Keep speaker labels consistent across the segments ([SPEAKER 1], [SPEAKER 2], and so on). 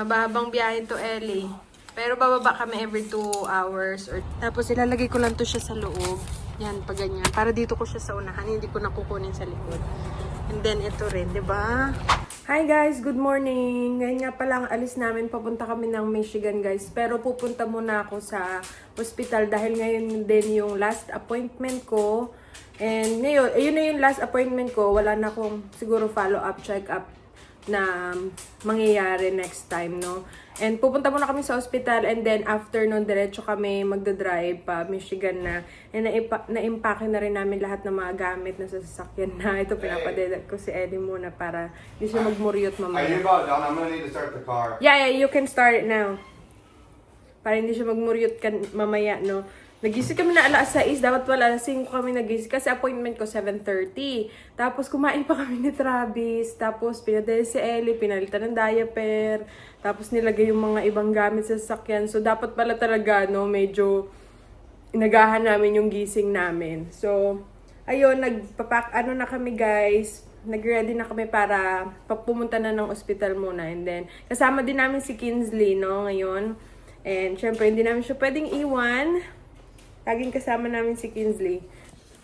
[SPEAKER 1] Mahabang biyahe to LA. Pero bababa kami every 2 hours. Tapos ilalagay ko lang to siya sa loob. Yan, pag ganyan. Para dito ko siya sa unahan, hindi ko nakukunin sa likod. And then ito rin, di ba? Hi guys, good morning. Ngayon nga palang alis namin, papunta kami ng Michigan guys. Pero pupunta muna ako sa hospital dahil ngayon din yung last appointment ko. And ngayon, ayun na yung last appointment ko. Wala na akong siguro follow-up, check-up na mangyayari next time, no? And pupunta muna kami sa hospital and then after nun, diretso kami magdadrive pa Michigan na. And na-impake na rin namin lahat ng mga gamit na sa sasakyan na. Ito, pinapadedat ko si Eddie muna para hindi siya magmuryot mamaya.
[SPEAKER 2] Are you about done? I'm gonna need to start the car.
[SPEAKER 1] Yeah, you can start it now. Para hindi siya magmuryot mamaya, no? Nagising kami na alas 6, dapat pala alas 5 kami nagising kasi appointment ko 7:30. Tapos kumain pa kami ni Travis, tapos pinadala si Ellie, pinalitan ng diaper, tapos nilagay yung mga ibang gamit sa sasakyan. So dapat pala talaga, no, medyo inagahan namin yung gising namin. So, ayun, nagpapak, na kami guys, nag-ready na kami para pumunta na ng ospital muna. And then, kasama din namin si Kinsley, no, ngayon. And syempre, hindi namin siya pwedeng iwan. Laging kasama namin si Kinsley.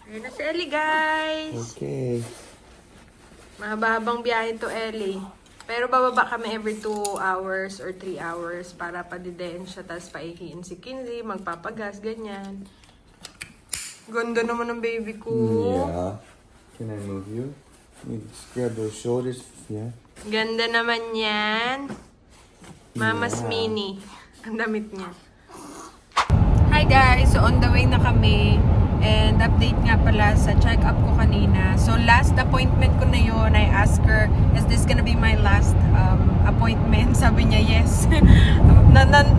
[SPEAKER 1] Ayun na si Ellie, guys.
[SPEAKER 2] Okay.
[SPEAKER 1] Mahabang biyahe to LA. Pero bababa kami every 2 hours or 3 hours para padidein siya, tapos paihiin si Kinsley, magpapagas, ganyan. Ganda naman ng baby ko.
[SPEAKER 2] Yeah. Can I move you? Let me just grab those shoulders. Yeah.
[SPEAKER 1] Ganda naman yan. Mama's
[SPEAKER 2] Yeah.
[SPEAKER 1] mini. Ang damit niya. Hi guys! So on the way na kami. And update nga pala sa check-up ko kanina. So last appointment ko na yun, I asked her, is this gonna be my last appointment? Sabi niya, yes.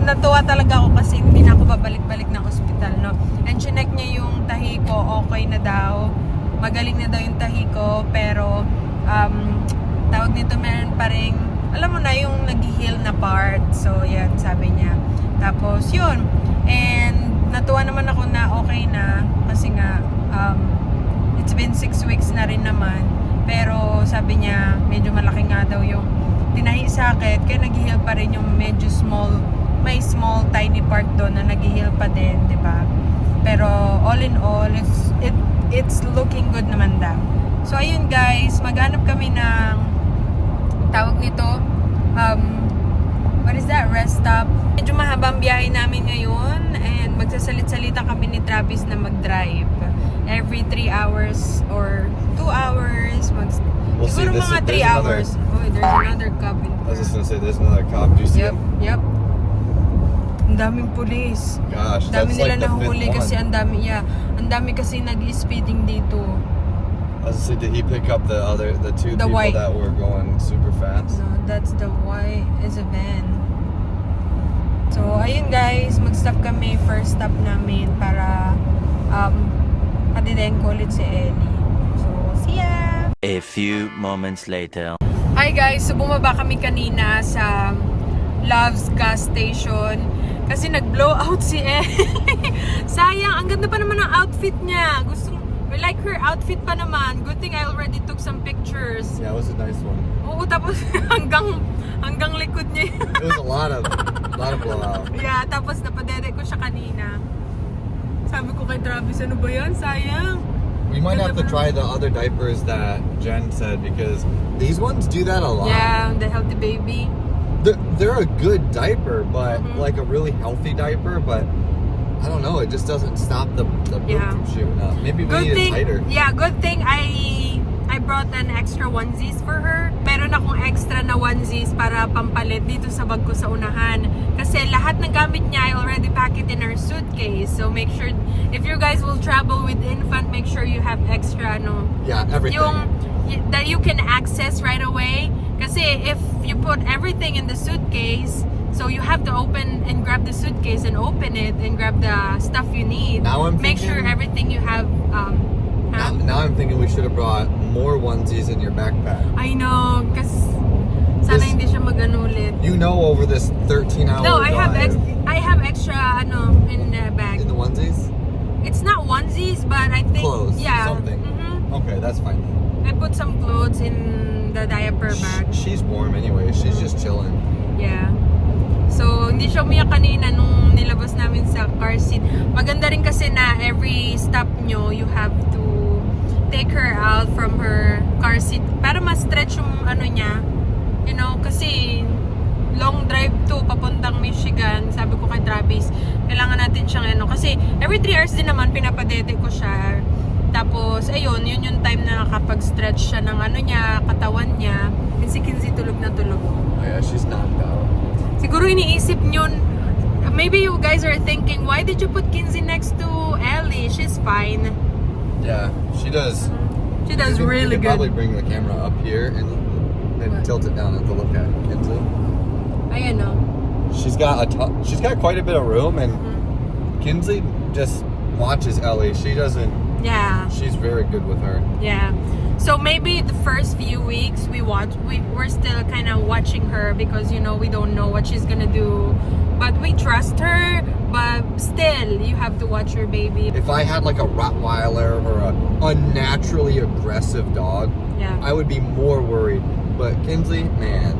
[SPEAKER 1] Natuwa talaga ako kasi hindi na ako babalik-balik ng ospital, no? And chinek niya yung tahi ko, okay na daw. Magaling na daw yung tahi ko, pero tawag nito, meron pa rin, alam mo na, yung nag-heal na part. So yan, sabi niya. Tapos yun. And natuwa naman ako na okay na kasi nga it's been 6 weeks na rin naman, pero sabi niya medyo malaki nga daw yung tinahi sa akin, kaya nag-heal pa rin yung medyo small, may small tiny part doon na nag-heal pa din, di ba? Pero all in all, it's looking good naman daw. So ayun guys, maghanap kami ng tawag nito, what is that? Rest stop. Medyo mahabang biyahe namin ngayon and magsasalit-salita kami ni Travis na mag-drive. Every 3 hours or 2 hours.
[SPEAKER 2] We'll
[SPEAKER 1] Siguro
[SPEAKER 2] see,
[SPEAKER 1] mga 3 hours. Oh, there's another cop in
[SPEAKER 2] I was just gonna say, there's another cop. Do you see him?
[SPEAKER 1] Yep. Ang daming pulis.
[SPEAKER 2] Gosh,
[SPEAKER 1] Ang dami
[SPEAKER 2] that's
[SPEAKER 1] nila
[SPEAKER 2] like the
[SPEAKER 1] nahuli
[SPEAKER 2] fifth
[SPEAKER 1] kasi
[SPEAKER 2] one.
[SPEAKER 1] ang dami kasi nag-speeding dito.
[SPEAKER 2] I was gonna say, did he pick up the two
[SPEAKER 1] The
[SPEAKER 2] people
[SPEAKER 1] white.
[SPEAKER 2] that were going super fast?
[SPEAKER 1] No, that's the white is a van. So, ayun guys, mag-stop kami, first stop namin para padidein ko ulit si Ellie. So, see ya!
[SPEAKER 3] A few moments later.
[SPEAKER 1] Hi guys, so bumaba kami kanina sa Love's gas station kasi nag-blow out si Ellie. Sayang, ang ganda pa naman ng outfit niya. I like her outfit pa naman. Good thing I already took some pictures.
[SPEAKER 2] Yeah, it was a nice one.
[SPEAKER 1] Oo, tapos hanggang likod niya.
[SPEAKER 2] It was a lot of blowout.
[SPEAKER 1] Yeah, tapos napadede ko siya kanina. Sabi ko kay Travis, ano ba yan? Sayang.
[SPEAKER 2] We might have to try the other diapers that Jen said because these ones do that a lot.
[SPEAKER 1] Yeah, the healthy baby.
[SPEAKER 2] They're a good diaper, but like a really healthy diaper, but I don't know, it just doesn't stop the poop from shooting up. Maybe we need it tighter.
[SPEAKER 1] Yeah, good thing I brought an extra onesies for her. Meron akong extra na onesies para pampalit dito sa bag ko sa unahan. Kasi lahat ng gamit niya, I already pack it in her suitcase. So make sure, if you guys will travel with infant, make sure you have extra, no?
[SPEAKER 2] Yeah, everything.
[SPEAKER 1] That you can access right away. Kasi if you put everything in the suitcase, so you have to open and grab the suitcase and open it and grab the stuff you need.
[SPEAKER 2] Now I'm
[SPEAKER 1] Make sure
[SPEAKER 2] thinking-
[SPEAKER 1] everything you have.
[SPEAKER 2] Now I'm thinking we should have brought more onesies in your backpack.
[SPEAKER 1] I know, kasi sana
[SPEAKER 2] This-
[SPEAKER 1] hindi siya mag-ano ulit.
[SPEAKER 2] You know, over this 13-hour
[SPEAKER 1] No, I have
[SPEAKER 2] drive,
[SPEAKER 1] extra in the bag.
[SPEAKER 2] in the onesies?
[SPEAKER 1] It's not onesies, but I think
[SPEAKER 2] Clothes,
[SPEAKER 1] yeah.
[SPEAKER 2] something. Okay, that's fine.
[SPEAKER 1] I put some clothes in the diaper bag.
[SPEAKER 2] She's warm anyway. She's just chilling.
[SPEAKER 1] Yeah. siya umiyak kanina nung nilabas namin sa car seat. Maganda rin kasi na every stop nyo, you have to take her out from her car seat para ma-stretch yung ano niya. You know, kasi long drive to papuntang Michigan. Sabi ko kay Travis, kailangan natin siyang ano. Kasi every 3 hours din naman pinapadete ko siya. Tapos, ayun, yun yung time na nakapag-stretch siya ng ano niya, katawan niya. And si Kinsey tulog na tulog.
[SPEAKER 2] Oh yeah, she's knocked out.
[SPEAKER 1] Siguro iniisip nyo, maybe you guys are thinking, why did you put Kinsey next to Ellie? She's fine.
[SPEAKER 2] Yeah, she does.
[SPEAKER 1] She does really
[SPEAKER 2] You could probably
[SPEAKER 1] good.
[SPEAKER 2] bring the camera up here and tilt it down and to look at Kinsey.
[SPEAKER 1] Ayun o.
[SPEAKER 2] She's got quite a bit of room, and Kinsey just watches Ellie. She doesn't.
[SPEAKER 1] Yeah.
[SPEAKER 2] She's very good with her.
[SPEAKER 1] Yeah. So maybe the first few weeks we're still kind of watching her because you know we don't know what she's gonna do, but we trust her. But still, you have to watch your baby.
[SPEAKER 2] If I had like a Rottweiler or a unnaturally aggressive dog,
[SPEAKER 1] Yeah.
[SPEAKER 2] I would be more worried. But Kinsey, man,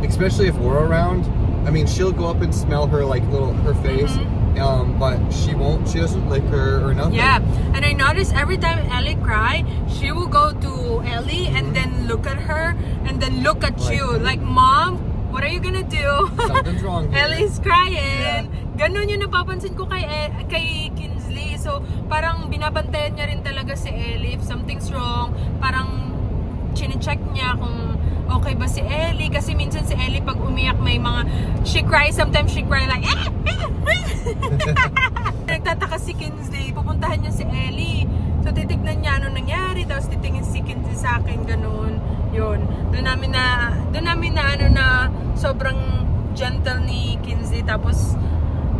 [SPEAKER 2] especially if we're around, I mean, she'll go up and smell her like her face. But she won't. She doesn't lick her or nothing.
[SPEAKER 1] Yeah, and I noticed every time Ellie cry, she will go to Ellie and then look at her and then look at
[SPEAKER 2] Like-
[SPEAKER 1] you like, Mom, what are you gonna do?
[SPEAKER 2] Something's wrong here.
[SPEAKER 1] Ellie's crying. Ganon yung napapansin ko kay Kinsley. So parang binabantayan niya rin talaga si Ellie. If something's wrong, parang chine-check niya kung okay ba si Ellie. Kasi minsan si Ellie pag umiyak may mga, she cries, sometimes she cry like, nagtataka si Kinsley, pupuntahan niya si Ellie. So titignan niya ano nangyari, tapos titingin si Kinsley sa akin, ganun. Yun. Doon namin na ano na sobrang gentle ni Kinsley, tapos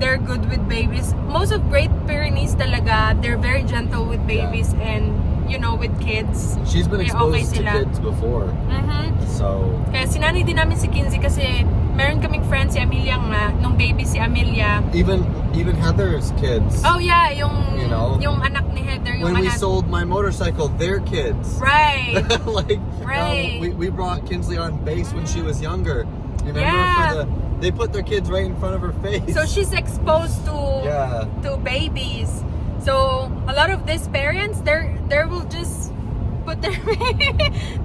[SPEAKER 1] they're good with babies. Most of Great Pyrenees talaga, they're very gentle with babies and you know, with kids.
[SPEAKER 2] She's been
[SPEAKER 1] Kaya
[SPEAKER 2] exposed to
[SPEAKER 1] sila.
[SPEAKER 2] kids before, so
[SPEAKER 1] Kaya sinanay din namin si Kinsey kasi meron kaming friend si Amelia nga, nung baby si Amelia.
[SPEAKER 2] even Heather's kids.
[SPEAKER 1] Oh yeah, yung
[SPEAKER 2] You know?
[SPEAKER 1] yung anak ni Heather, yung
[SPEAKER 2] When we
[SPEAKER 1] anak.
[SPEAKER 2] sold my motorcycle, their kids.
[SPEAKER 1] Right.
[SPEAKER 2] Like
[SPEAKER 1] Right.
[SPEAKER 2] we brought Kinsley on base when she was younger. You remember?
[SPEAKER 1] Yeah.
[SPEAKER 2] They put their kids right in front of her face.
[SPEAKER 1] So she's exposed to
[SPEAKER 2] Yeah.
[SPEAKER 1] to babies. So a lot of these parents, they will just put their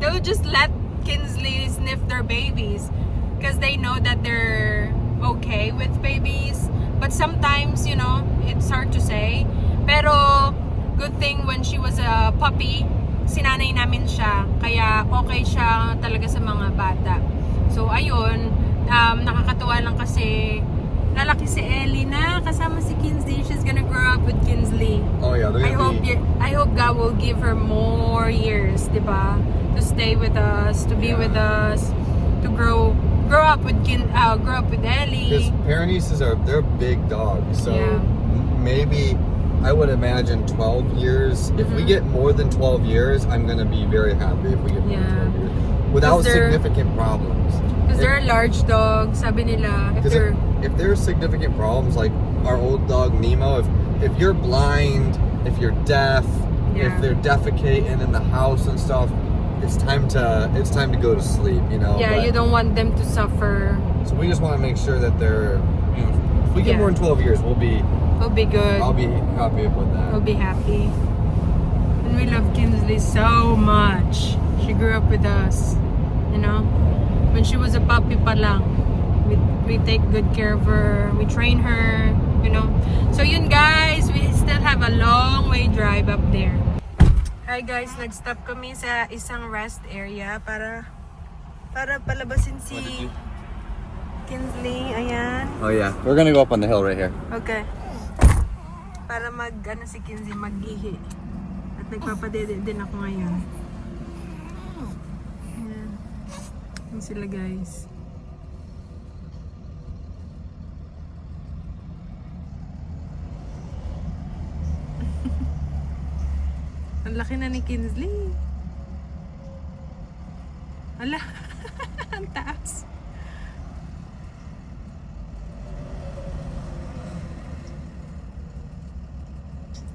[SPEAKER 1] they will just let Kinsley sniff their babies because they know that they're okay with babies. But sometimes, you know, it's hard to say. Pero good thing when she was a puppy, sinanay namin siya. Kaya okay siya talaga sa mga bata. So ayun, nakakatuwa lang kasi lalaki si Ellie na kasama si Kinsey. She's gonna grow up with Kinsley.
[SPEAKER 2] Oh yeah, they're gonna be.
[SPEAKER 1] I hope God will give her more years, diba? To stay with us, to be with us, to grow up with Ellie.
[SPEAKER 2] Because Pyrenees they're big dogs, so
[SPEAKER 1] Yeah.
[SPEAKER 2] maybe I would imagine 12 years. If we get more than 12 years, I'm gonna be very happy if we get more
[SPEAKER 1] Yeah.
[SPEAKER 2] than 12 years without
[SPEAKER 1] 'Cause they're-
[SPEAKER 2] significant problems.
[SPEAKER 1] Because they're large dogs, sabi nila. If
[SPEAKER 2] Because
[SPEAKER 1] they're,
[SPEAKER 2] if there's significant problems, like our old dog Nemo, if you're blind, if you're deaf, if
[SPEAKER 1] Yeah.
[SPEAKER 2] they're defecating in the house and stuff, it's time to go to sleep. You know.
[SPEAKER 1] yeah,
[SPEAKER 2] But-
[SPEAKER 1] you don't want them to suffer.
[SPEAKER 2] So we just want to make sure that they're. You know, if we get
[SPEAKER 1] Yeah.
[SPEAKER 2] more than 12 years,
[SPEAKER 1] We'll be good.
[SPEAKER 2] I'll be happy with that.
[SPEAKER 1] We'll be happy. And we love Kinsley so much. She grew up with us, you know. When she was a puppy pa lang, we take good care of her. We train her, you know. So yun guys, we still have a long way drive up there. Hi guys, nag-stop kami sa isang rest area para palabasin si Kinsley. Ayan.
[SPEAKER 2] Oh yeah, we're gonna go up on the hill right here.
[SPEAKER 1] Okay. Para si Kinsey mag-ihi. At nagpapadede din ako ngayon. Ayan. Ayan sila guys. Ang laki na ni Kinsley. Ala. Ang taas.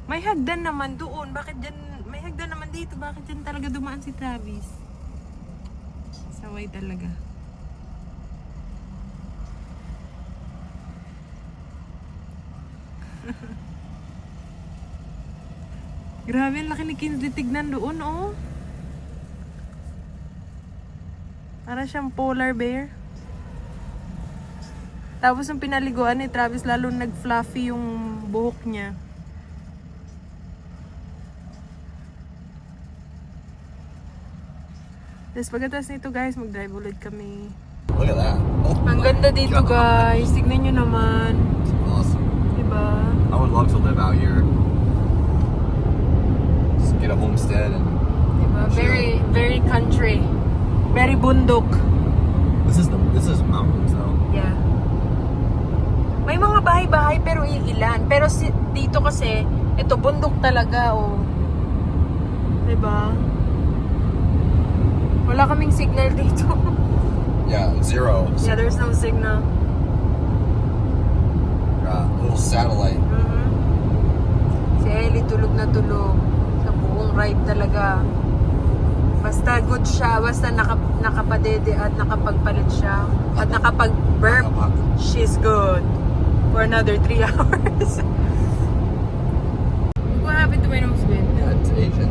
[SPEAKER 1] May hagdan naman doon. Bakit dyan? May hagdan naman dito. Bakit dyan talaga dumaan si Travis? Saway talaga. Grabe, ang laki ni Kinsley tignan doon, oh. Para siyang polar bear. Tapos ang pinaliguan ni Travis, lalo nag-fluffy yung buhok niya. Tapos pagkatapos nito guys, mag-drive ulit kami.
[SPEAKER 2] Look at that. Oh
[SPEAKER 1] Ang
[SPEAKER 2] my
[SPEAKER 1] ganda dito
[SPEAKER 2] God.
[SPEAKER 1] guys. Tignan nyo naman.
[SPEAKER 2] It's awesome.
[SPEAKER 1] Diba?
[SPEAKER 2] I would love to live out here. Just get a homestead and
[SPEAKER 1] Diba? Very, very country. Very bundok.
[SPEAKER 2] this is mountains though.
[SPEAKER 1] Yeah. May mga bahay-bahay pero ilan. Pero dito kasi, ito bundok talaga, oh. Diba? Wala kaming signal dito.
[SPEAKER 2] Yeah, zero.
[SPEAKER 1] Yeah, there's no signal.
[SPEAKER 2] Little satellite.
[SPEAKER 1] Si Ellie tulog na tulog. Sa buong ride talaga. Basta good siya. Basta nakapadede at nakapagpalit siya. At nakapag-burp. She's good. For another 3 hours. What happened to my nose, Ben?
[SPEAKER 2] Yeah, it's Asian.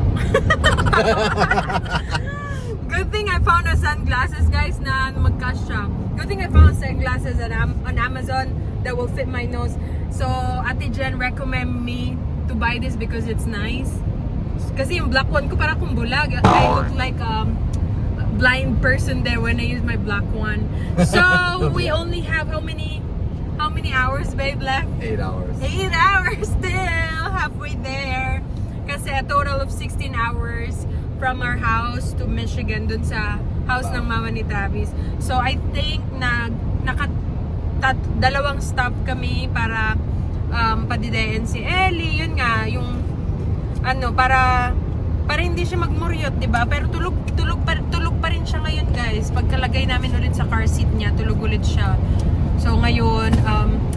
[SPEAKER 1] Good thing I found a sunglasses, guys, na magkasya. Good thing I found sunglasses on Amazon that will fit my nose. So, Ate Jen recommend me to buy this because it's nice. Kasi yung black one ko para akong bulag. I look like a blind person there when I use my black one. So, we only have how many hours, babe, left?
[SPEAKER 2] 8 hours.
[SPEAKER 1] 8 hours still, halfway there. Kasi a total of 16 hours from our house to Michigan, dun sa house ng mama ni Travis. So I think na dalawang stop kami para padidayan si Ellie. Yun nga, yung ano, para hindi siya magmuryot, 'di ba? Pero tulog pa rin siya ngayon, guys. Pagkalagay namin ulit sa car seat niya, tulog ulit siya. So ngayon,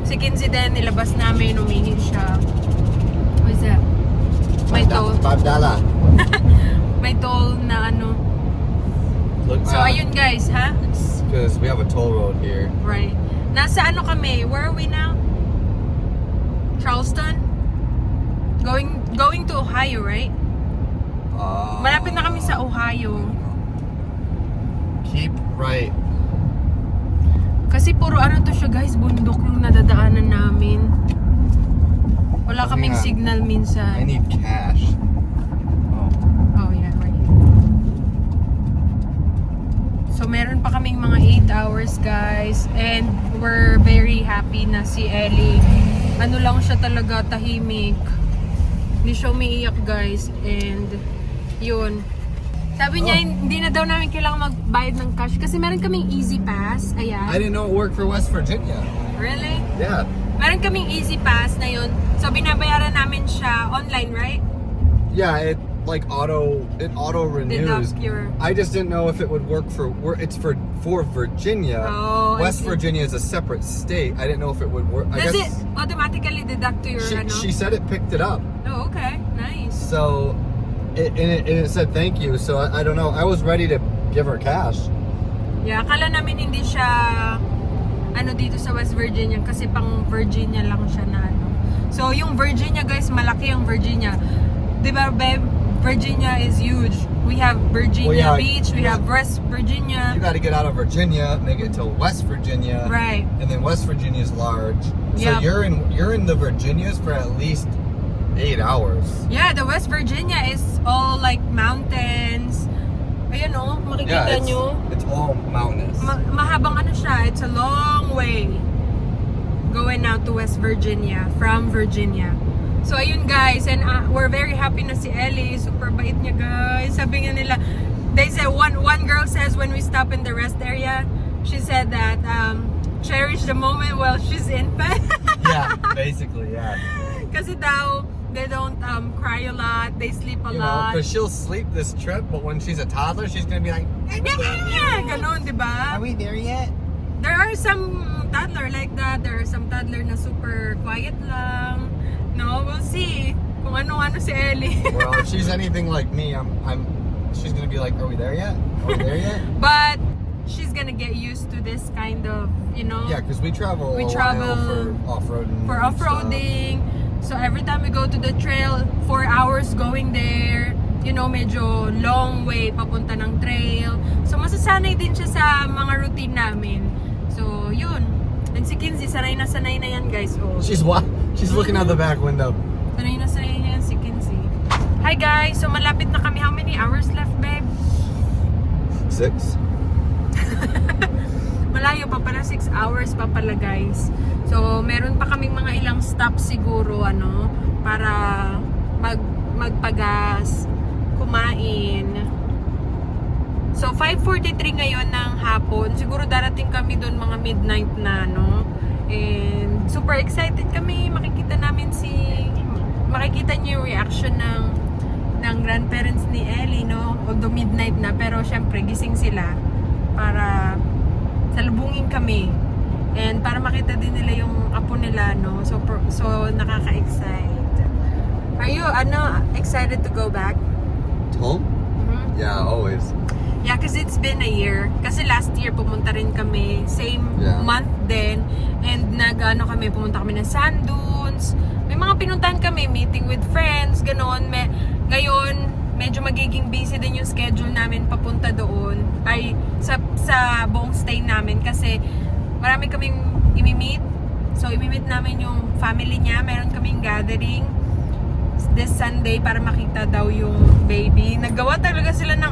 [SPEAKER 1] si Kinsey din, nilabas namin, umihi siya. What is that? May toll.
[SPEAKER 2] $5.
[SPEAKER 1] May toll na ano.
[SPEAKER 2] Look,
[SPEAKER 1] So ayun guys, ha?
[SPEAKER 2] because we have a toll road here.
[SPEAKER 1] Right. Nasa ano kami? Where are we now? Charleston? Going to Ohio, right? Malapit na kami sa Ohio.
[SPEAKER 2] Keep right.
[SPEAKER 1] Kasi puro ano to siya guys, bundok yung nadadaanan namin. Wala kaming
[SPEAKER 2] nga.
[SPEAKER 1] signal
[SPEAKER 2] I
[SPEAKER 1] minsan.
[SPEAKER 2] need cash.
[SPEAKER 1] Oh yeah, right here. So meron pa kaming mga 8 hours guys. And we're very happy na si Ellie. Ano lang siya talaga, tahimik. Hindi siya umiiyak guys. And yun. Sabi niya, hindi na daw namin kailangan magbayad ng cash kasi meron kaming Easy Pass. Ayan.
[SPEAKER 2] I didn't know it worked for West Virginia.
[SPEAKER 1] Really?
[SPEAKER 2] Yeah.
[SPEAKER 1] Meron kaming Easy Pass na yun. So binabayaran namin siya online, right?
[SPEAKER 2] Yeah, it auto renews.
[SPEAKER 1] Deduct your...
[SPEAKER 2] I just didn't know if it would work it's for Virginia.
[SPEAKER 1] Oh, I
[SPEAKER 2] West
[SPEAKER 1] see.
[SPEAKER 2] Virginia is a separate state. I didn't know if it would work. I
[SPEAKER 1] Does
[SPEAKER 2] guess
[SPEAKER 1] it automatically deduct to your ano?
[SPEAKER 2] she said it picked it up.
[SPEAKER 1] Oh, okay. Nice.
[SPEAKER 2] So it said thank you. So I don't know. I was ready to give her cash.
[SPEAKER 1] Yeah, akala namin hindi siya ano dito sa West Virginia kasi pang Virginia lang siya na ano. So yung Virginia guys, malaki ang Virginia. 'Di ba, babe? Virginia is huge. We have Virginia Beach, we have West Virginia.
[SPEAKER 2] You got to get out of Virginia, make it to West Virginia.
[SPEAKER 1] Right.
[SPEAKER 2] And then West Virginia is large. So
[SPEAKER 1] Yep.
[SPEAKER 2] you're in the Virginias for at least 8 hours.
[SPEAKER 1] Yeah, the West Virginia is all like mountains. Ayan oh, makikita nyo.
[SPEAKER 2] it's all mountainous.
[SPEAKER 1] Mahabang ano siya, it's a long way going out to West Virginia from Virginia. So ayun guys, and we're very happy na si Ellie, super bait niya guys. Sabi nga nila, they said one girl says when we stop in the rest area, she said that cherish the moment while she's infant.
[SPEAKER 2] Yeah, basically, yeah.
[SPEAKER 1] Kasi daw they don't cry a lot, they sleep a
[SPEAKER 2] You know,
[SPEAKER 1] lot.
[SPEAKER 2] because she'll sleep this trip, but when she's a toddler, she's gonna be like,
[SPEAKER 1] Ganon, di ba?
[SPEAKER 2] "Are we there yet?"
[SPEAKER 1] There are some toddler like that. There are some toddler na super quiet lang. No, we'll see kung ano-ano si Ellie.
[SPEAKER 2] Well, if she's anything like me, she's gonna be like, "Are we there yet? Are we there yet?"
[SPEAKER 1] But she's gonna get used to this kind of, you know,
[SPEAKER 2] Yeah, because we travel
[SPEAKER 1] We
[SPEAKER 2] a
[SPEAKER 1] travel
[SPEAKER 2] while for off-roading.
[SPEAKER 1] for
[SPEAKER 2] and
[SPEAKER 1] off-roading. So every time we go to the trail, 4 hours going there. You know, medyo long way papunta ng trail. So masasanay din siya sa mga routine namin. So yun. And si Kinsey, sanay na yan guys. Oh.
[SPEAKER 2] She's what? She's looking out the back window.
[SPEAKER 1] Sanay na yan si Kinsey. Hi guys, so malapit na kami. How many hours left, babe?
[SPEAKER 2] 6.
[SPEAKER 1] Malayo pa pala, 6 hours pa pala guys. So meron pa kaming mga ilang stops siguro para magpagas, kumain. So 5:43 ngayon ng hapon. Siguro darating kami doon mga midnight na And super excited kami. Makikita niyo yung reaction ng grandparents ni Ellie, although midnight na, pero syempre gising sila para salubungin kami and para makita din nila yung apo nila, so nakaka-excite. Are you excited to go back?
[SPEAKER 2] Home?
[SPEAKER 1] Mm-hmm.
[SPEAKER 2] Yeah, always.
[SPEAKER 1] Yeah, kasi it's been a year. Kasi last year pumunta rin kami, same month din, and pumunta kami ng sand dunes. May mga pinuntahan kami, meeting with friends, ganon. Ngayon, medyo magiging busy din yung schedule namin papunta doon, ay sa buong stay namin, kasi marami kaming imi-meet. So imi-meet namin yung family niya, meron kaming gathering this Sunday para makita daw yung baby. Naggawa talaga sila ng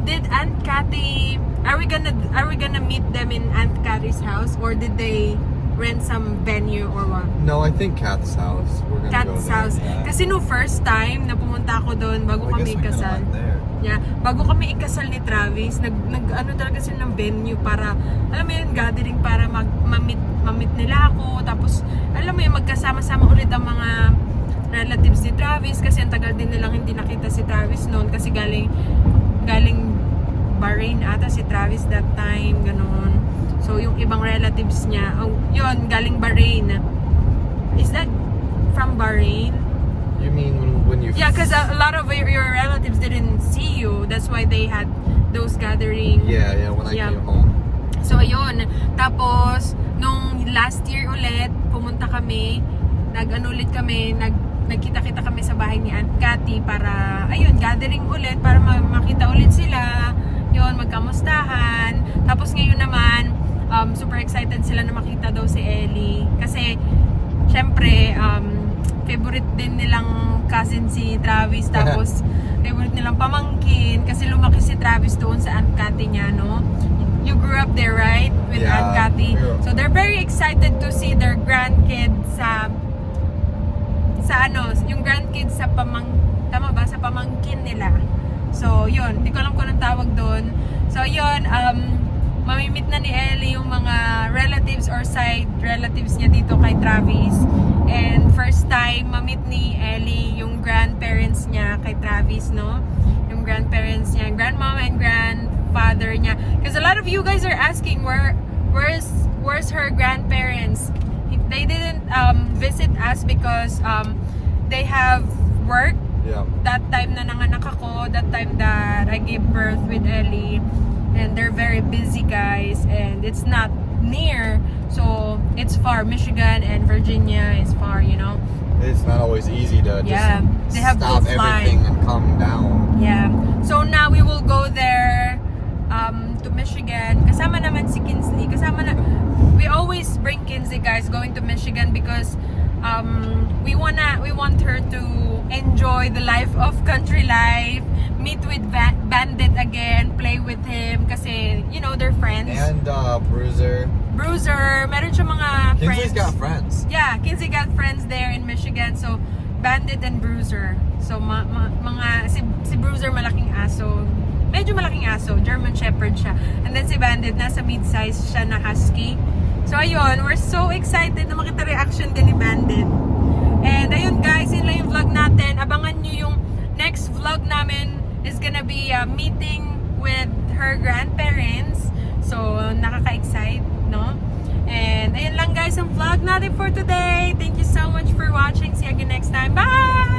[SPEAKER 1] did Aunt Cathy, are we gonna meet them in Aunt Cathy's house, or did they rent some venue or what?
[SPEAKER 2] No, I think Kath's house. We're gonna
[SPEAKER 1] Cat's
[SPEAKER 2] go there.
[SPEAKER 1] house.
[SPEAKER 2] Yeah.
[SPEAKER 1] Kasi no first time na pumunta ako doon bago
[SPEAKER 2] I
[SPEAKER 1] kami
[SPEAKER 2] guess we could've
[SPEAKER 1] ikasal.
[SPEAKER 2] went there.
[SPEAKER 1] Yeah, bago kami ikasal ni Travis, nag talaga sila ng venue para, alam mo yun, gathering para mamit nila ako. Tapos, alam mo yun, magkasama-sama ulit ang mga relatives ni Travis, kasi ang tagal din nilang hindi nakita si Travis noon, kasi galing Bahrain ata si Travis that time, ganoon. So, yung ibang relatives niya, yun, galing Bahrain. Is that from Bahrain?
[SPEAKER 2] You mean when you...
[SPEAKER 1] Yeah, because a lot of your relatives didn't see you. That's why they had those gatherings.
[SPEAKER 2] Yeah, when I came home.
[SPEAKER 1] So, ayun. Tapos, nung last year ulit, pumunta kami, nagkita-kita kami sa bahay ni Aunt Cathy para, ayun, gathering ulit, para makita ulit sila. Yun, magkamustahan. Tapos ngayon naman, super excited sila na makita daw si Ellie. Kasi, syempre, favorite din nilang cousin si Travis. Tapos, favorite nilang pamangkin. Kasi lumaki si Travis doon sa Aunt Cathy niya, You grew up there, right? With Aunt Cathy.
[SPEAKER 2] Yeah.
[SPEAKER 1] So, they're very excited to see their grandkids yung grandkids sa sa pamangkin nila. So, yun. Hindi ko alam kung anong tawag doon. So, yun. Mamimit na ni Ellie yung mga relatives or side relatives niya dito kay Travis. And first time, mamit ni Ellie yung grandparents niya kay Travis, Yung grandparents niya, grandmama and grandfather niya. Because a lot of you guys are asking, where's her grandparents? They didn't visit us because they have work.
[SPEAKER 2] Yeah. That
[SPEAKER 1] time na nanganak ako, that time that I gave birth with Ellie, and they're very busy guys, and it's not near, so it's far. Michigan and Virginia is far,
[SPEAKER 2] It's not always easy to just
[SPEAKER 1] they have
[SPEAKER 2] stop
[SPEAKER 1] to fly.
[SPEAKER 2] everything and come down.
[SPEAKER 1] Yeah. So now we will go there to Michigan. Kasama naman si Kinsley. We always bring Kinsley guys going to Michigan because we want her to enjoy the life of country life, meet with Bandit again, play with him kasi they're friends.
[SPEAKER 2] And Bruiser,
[SPEAKER 1] meron siya mga friends.
[SPEAKER 2] Kinsley's got friends.
[SPEAKER 1] Yeah, Kinsey got friends there in Michigan. So Bandit and Bruiser. So si Bruiser malaking aso. Medyo malaking aso, German Shepherd siya. And then si Bandit nasa mid-size siya na husky. So ayun, we're so excited na makita reaction din ni Bandit. And ayun guys, yun lang yung vlog natin. Abangan nyo yung next vlog namin is gonna be a meeting with her grandparents. So nakaka-excite, And ayun lang guys ang vlog natin for today. Thank you so much for watching. See you again next time. Bye!